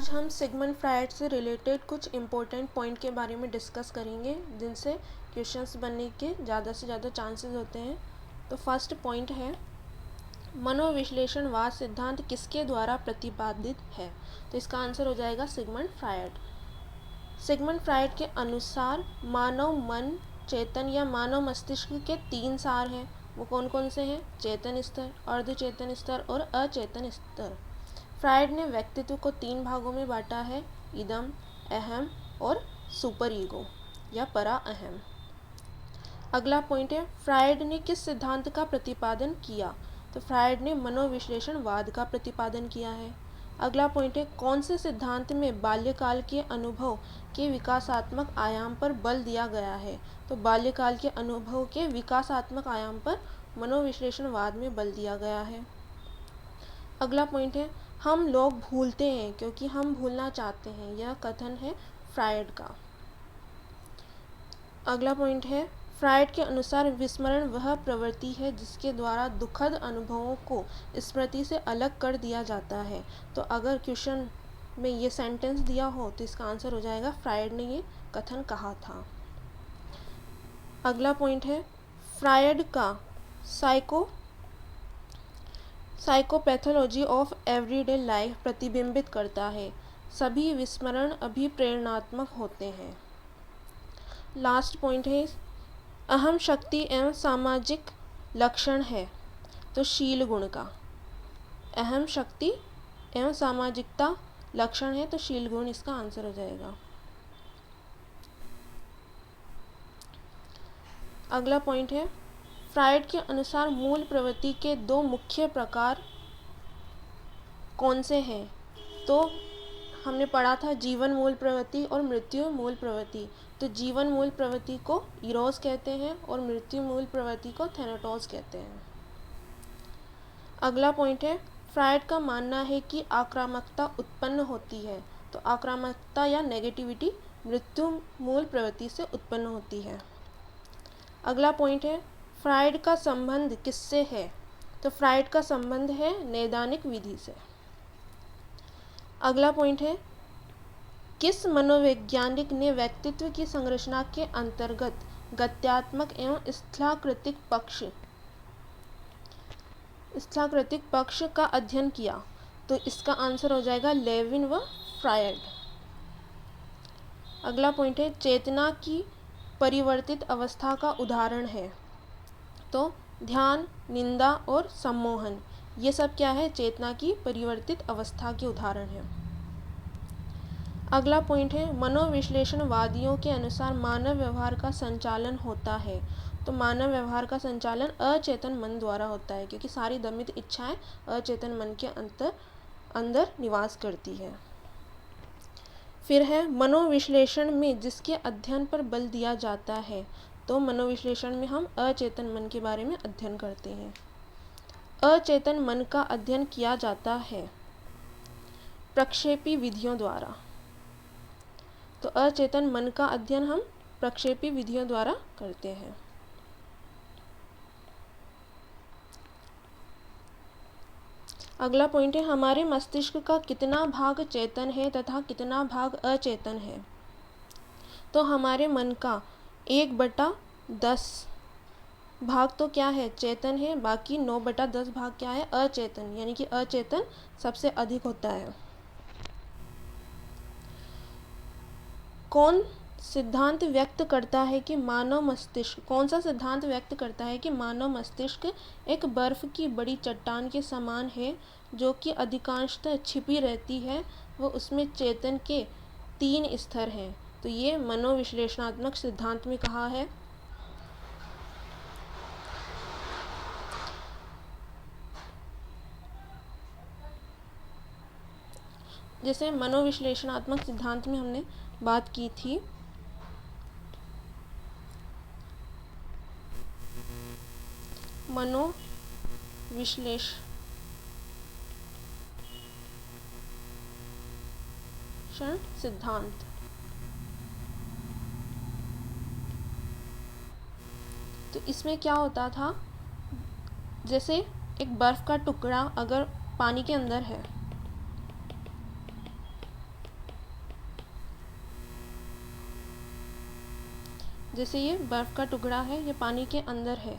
आज हम Sigmund Freud से रिलेटेड कुछ इम्पोर्टेंट पॉइंट के बारे में डिस्कस करेंगे जिनसे क्वेश्चंस बनने के ज़्यादा से ज़्यादा चांसेस होते हैं। तो फर्स्ट पॉइंट है, मनोविश्लेषणवाद सिद्धांत किसके द्वारा प्रतिपादित है? तो इसका आंसर हो जाएगा सिगमंड फ्रायड। सिगमंड फ्रायड के अनुसार मानव मन, चेतन या मानव मस्तिष्क के 3 सार हैं। वो कौन कौन से हैं? चेतन स्तर, अर्धचेतन स्तर और अचेतन स्तर। फ्रायड ने व्यक्तित्व को 3 भागों में बांटा है, इदम, अहम और सुपर ईगो या परा अहम। अगला पॉइंट है, फ्रायड ने किस सिद्धांत का प्रतिपादन किया? तो फ्रायड ने मनोविश्लेषणवाद का प्रतिपादन किया है। अगला पॉइंट है, कौन से सिद्धांत में बाल्यकाल के अनुभव के विकासात्मक आयाम पर बल दिया गया है? तो बाल्यकाल के अनुभव के विकासात्मक आयाम पर मनोविश्लेषणवाद में बल दिया गया है। अगला पॉइंट है, हम लोग भूलते हैं क्योंकि हम भूलना चाहते हैं। यह कथन है फ्रायड का। अगला पॉइंट है, फ्रायड के अनुसार विस्मरण वह प्रवृत्ति है जिसके द्वारा दुखद अनुभवों को स्मृति से अलग कर दिया जाता है। तो अगर क्वेश्चन में ये सेंटेंस दिया हो तो इसका आंसर हो जाएगा फ्रायड ने ये कथन कहा था। अगला पॉइंट है, फ्रायड का साइकोपैथोलॉजी ऑफ एवरीडे लाइफ प्रतिबिंबित करता है। सभी विस्मरण अभिप्रेरणात्मक होते हैं। लास्ट पॉइंट है, अहम शक्ति एवं सामाजिक लक्षण है। तो शील गुण का अहम शक्ति एवं सामाजिकता लक्षण है, तो शील गुण इसका आंसर हो जाएगा। अगला पॉइंट है, फ्रायड के अनुसार मूल प्रवृत्ति के 2 मुख्य प्रकार कौन से हैं? तो हमने पढ़ा था जीवन मूल प्रवृत्ति और मृत्यु मूल प्रवृत्ति। तो जीवन मूल प्रवृत्ति को इरोस कहते हैं और मृत्यु मूल प्रवृत्ति को थैनाटोस कहते हैं। अगला पॉइंट है, फ्रायड का मानना है कि आक्रामकता उत्पन्न होती है। तो आक्रामकता या नेगेटिविटी मृत्यु मूल प्रवृत्ति से उत्पन्न होती है। अगला पॉइंट है, फ्रायड का संबंध किससे है? तो फ्रायड का संबंध है नैदानिक विधि से। अगला पॉइंट है, किस मनोवैज्ञानिक ने व्यक्तित्व की संरचना के अंतर्गत गत्यात्मक एवं स्थलाकृतिक पक्ष का अध्ययन किया? तो इसका आंसर हो जाएगा लेविन व फ्रायड। अगला पॉइंट है, चेतना की परिवर्तित अवस्था का उदाहरण है। तो ध्यान, निंदा और सम्मोहन, ये सब क्या है? चेतना की परिवर्तित अवस्था के उदाहरण है। अगला पॉइंट है, मनोविश्लेषणवादियों के अनुसार मानव व्यवहार का संचालन होता है। तो मानव व्यवहार का संचालन अचेतन मन द्वारा होता है क्योंकि सारी दमित इच्छाएं अचेतन मन के अंदर निवास करती है। फिर है, मनोविश्लेषण में जिसके अध्ययन पर बल दिया जाता है। तो मनोविश्लेषण में हम अचेतन मन के बारे में अध्ययन करते हैं। अचेतन मन का अध्ययन किया जाता है प्रक्षेपी विधियों द्वारा। तो अचेतन मन का अध्ययन हम प्रक्षेपी विधियों द्वारा करते हैं। अगला पॉइंट है, हमारे मस्तिष्क का कितना भाग चेतन है तथा कितना भाग अचेतन है? तो हमारे मन का 1/10 भाग तो क्या है? चेतन है। बाकी 9/10 भाग क्या है? अचेतन, यानी कि अचेतन सबसे अधिक होता है। कौन सा सिद्धांत व्यक्त करता है कि मानव मस्तिष्क एक बर्फ की बड़ी चट्टान के समान है जो कि अधिकांशतः छिपी रहती है, वो उसमें चेतन के 3 स्तर हैं? तो ये मनोविश्लेषणात्मक सिद्धांत में कहा है। जैसे मनोविश्लेषणात्मक सिद्धांत में हमने बात की थी मनोविश्लेषण सिद्धांत। तो इसमें क्या होता था, जैसे एक बर्फ का टुकड़ा अगर पानी के अंदर है जैसे ये बर्फ़ का टुकड़ा है, ये पानी के अंदर है,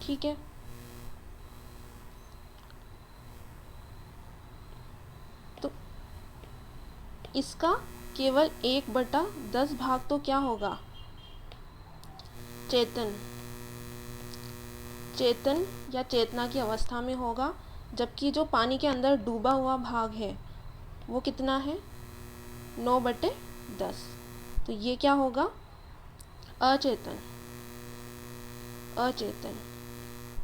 ठीक है। तो इसका केवल 1/10 भाग तो क्या होगा, चेतन या चेतना की अवस्था में होगा, जबकि जो पानी के अंदर डूबा हुआ भाग है वो कितना है, 9/10। तो ये क्या होगा, अचेतन।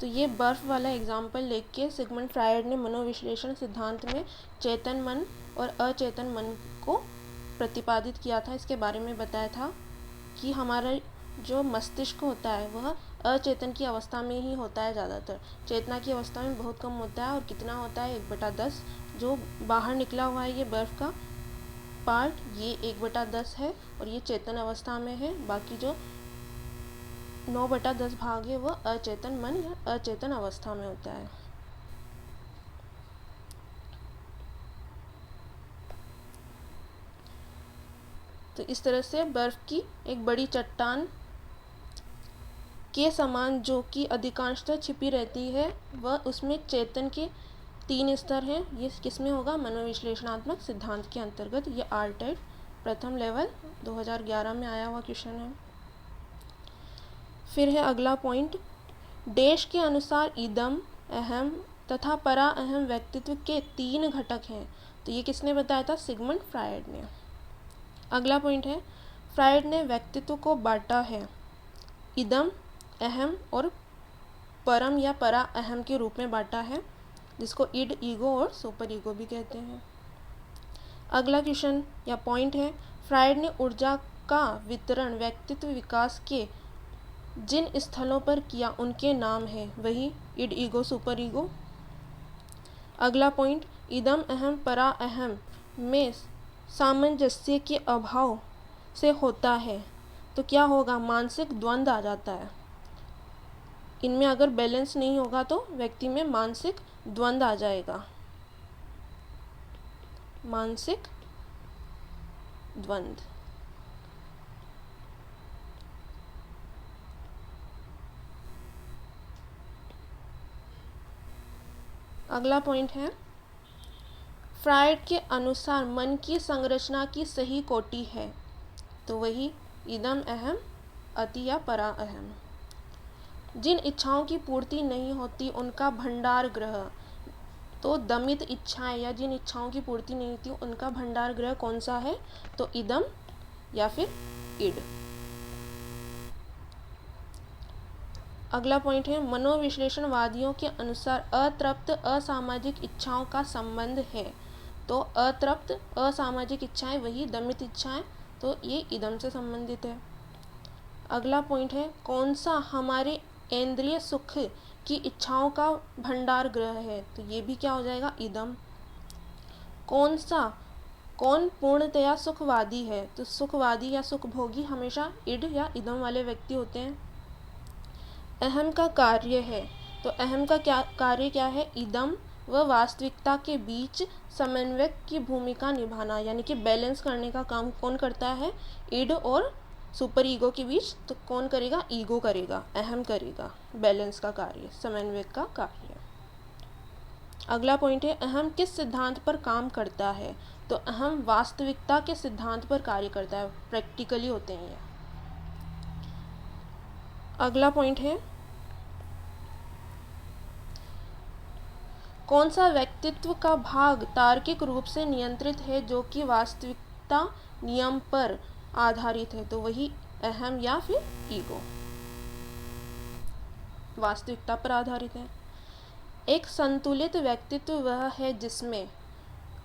तो ये बर्फ़ वाला एग्जाम्पल लेके सिगमंड फ्रायड ने मनोविश्लेषण सिद्धांत में चेतन मन और अचेतन मन को प्रतिपादित किया था। इसके बारे में बताया था कि हमारा जो मस्तिष्क होता है वह अचेतन की अवस्था में ही होता है ज़्यादातर, चेतना की अवस्था में बहुत कम होता है। और कितना होता है, 1/10। जो बाहर निकला हुआ है ये बर्फ़ का पार्ट, ये 1/10 है और ये चेतन अवस्था में है। बाकी जो 9/10 भाग है वह अचेतन मन या अचेतन अवस्था में होता है। तो इस तरह से बर्फ़ की एक बड़ी चट्टान के समान जो कि अधिकांशतः छिपी रहती है, वह उसमें चेतन के 3 स्तर हैं। ये किस में होगा, मनोविश्लेषणात्मक सिद्धांत के अंतर्गत। ये आरटेड प्रथम लेवल 2011 में आया हुआ क्वेश्चन है। फिर है अगला पॉइंट, देश के अनुसार इदम, अहम तथा परा अहम व्यक्तित्व के 3 घटक हैं। तो ये किसने बताया था, सिगमंड फ्रायड ने। अगला पॉइंट है, फ्रायड ने व्यक्तित्व को बांटा है इदम, अहम और परम या परा अहम के रूप में बांटा है, जिसको इड, ईगो और सुपर ईगो भी कहते हैं। अगला क्वेश्चन या पॉइंट है, फ्रायड ने ऊर्जा का वितरण व्यक्तित्व विकास के जिन स्थलों पर किया उनके नाम है, वही इड, ईगो, सुपर ईगो। अगला पॉइंट, इदम, अहम, परा अहम में सामंजस्य के अभाव से होता है तो क्या होगा, मानसिक द्वंद्व आ जाता है। इनमें अगर बैलेंस नहीं होगा तो व्यक्ति में मानसिक द्वंद्व आ जाएगा, मानसिक द्वंद्व। अगला पॉइंट है, फ्रायड के अनुसार मन की संरचना की सही कोटि है, तो वही इदम, अहम, अति या परा अहम। जिन इच्छाओं की पूर्ति नहीं होती उनका भंडार ग्रह, तो दमित इच्छाएं या जिन इच्छाओं की पूर्ति नहीं होती उनका भंडार ग्रह कौन सा है, तो इदम या फिर इड। अगला पॉइंट है, मनोविश्लेषणवादियों के अनुसार अतृप्त असामाजिक इच्छाओं का संबंध है, तो अतृप्त असामाजिक इच्छाएं वही दमित इच्छाएं, तो ये इदम से संबंधित है। अगला पॉइंट है, कौन सा हमारे इंद्रिय सुख की इच्छाओं का भंडार ग्रह है, तो ये भी क्या हो जाएगा, इदम। कौन पूर्णतया सुखवादी है, तो सुखवादी या सुखभोगी हमेशा इड या इदम वाले व्यक्ति होते हैं। अहम का कार्य है, तो अहम का कार्य क्या है, इदम व वास्तविकता के बीच समन्वय की भूमिका निभाना, यानी कि बैलेंस करने का काम कौन करता है, इड और सुपर ईगो के बीच। तो कौन करेगा, ईगो करेगा, अहम करेगा बैलेंस का कार्य, समन्वय का कार्य। अगला पॉइंट है, अहम किस सिद्धांत पर काम करता है, तो अहम वास्तविकता के सिद्धांत पर कार्य करता है, प्रैक्टिकली होते हैं ये। अगला पॉइंट है, कौन सा व्यक्तित्व का भाग तार्किक रूप से नियंत्रित है जो कि वास्तविकता नियम पर आधारित है, तो वही अहम या फिर ईगो, वास्तविकता पर आधारित है। एक संतुलित व्यक्तित्व वह है जिसमें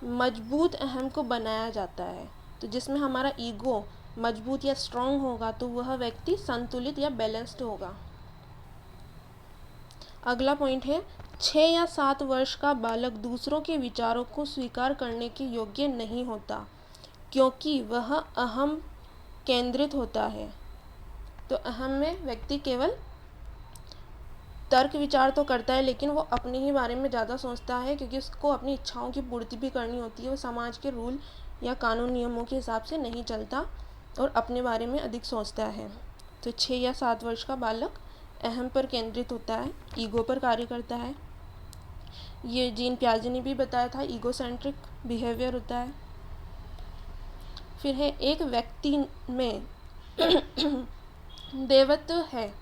मजबूत अहम को बनाया जाता है, तो जिसमें हमारा ईगो मजबूत या स्ट्रांग होगा तो वह व्यक्ति संतुलित या बैलेंस्ड होगा। अगला पॉइंट है, 6 या 7 वर्ष का बालक दूसरों के विचारों को स्वीकार करने के योग्य नहीं होता क्योंकि वह अहम केंद्रित होता है। तो अहम में व्यक्ति केवल तर्क विचार तो करता है लेकिन वो अपने ही बारे में ज़्यादा सोचता है, क्योंकि उसको अपनी इच्छाओं की पूर्ति भी करनी होती है। वो समाज के रूल या कानून नियमों के हिसाब से नहीं चलता और अपने बारे में अधिक सोचता है। तो 6 या 7 वर्ष का बालक अहम पर केंद्रित होता है, ईगो पर कार्य करता है। ये जीन पियाजे ने भी बताया था, ईगोसेंट्रिक बिहेवियर होता है। फिर है एक व्यक्ति में देवत्व है।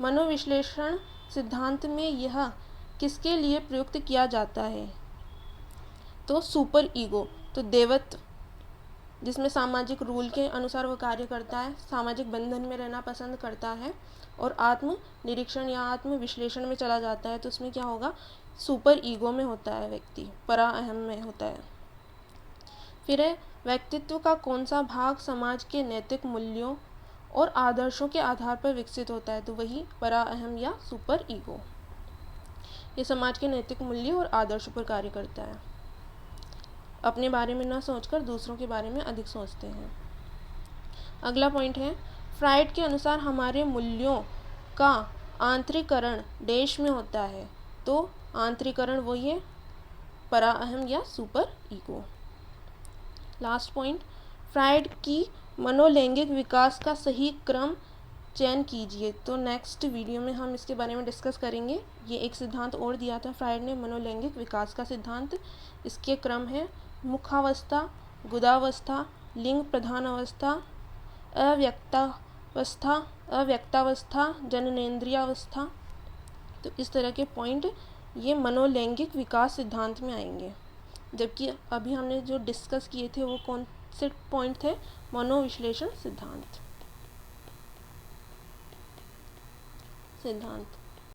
मनोविश्लेषण सिद्धांत में यह किसके लिए प्रयुक्त किया जाता है? तो सुपर ईगो, तो देवत्व जिसमें सामाजिक रूल के अनुसार वो कार्य करता है, सामाजिक बंधन में रहना पसंद करता है और आत्म निरीक्षण या आत्म विश्लेषण में चला जाता है, तो उसमें क्या होगा? सुपर ईगो में होता है व्यक्ति, परा अहम में होता है। फिर है व्यक्तित्व का कौन सा भाग समाज के नैतिक मूल्यों और आदर्शों के आधार पर विकसित होता है? तो वही परा अहम या सुपर ईगो। ये समाज के नैतिक मूल्यों और आदर्शों पर कार्य करता है। अपने बारे में न सोचकर दूसरों के बारे में अधिक सोचते हैं। अगला पॉइंट है, फ्राइड के अनुसार हमारे मूल्यों का आंतरिकरण देश में होता है। तो आंतरिकरण वही है, परा अहम या super ego. Last point, fried की मनोलैंगिक विकास का सही क्रम चयन कीजिए। तो नेक्स्ट वीडियो में हम इसके बारे में डिस्कस करेंगे। ये एक सिद्धांत और दिया था फ्राइड ने, मनोलैंगिक विकास का सिद्धांत। इसके क्रम है मुखावस्था, गुदावस्था, लिंग प्रधान अवस्था, अव्यक्तावस्था, जननेंद्रियावस्था। तो इस तरह के पॉइंट ये मनोलैंगिक विकास सिद्धांत में आएंगे। जबकि अभी हमने जो डिस्कस किए थे वो कौन से पॉइंट थे? मनोविश्लेषण सिद्धांत।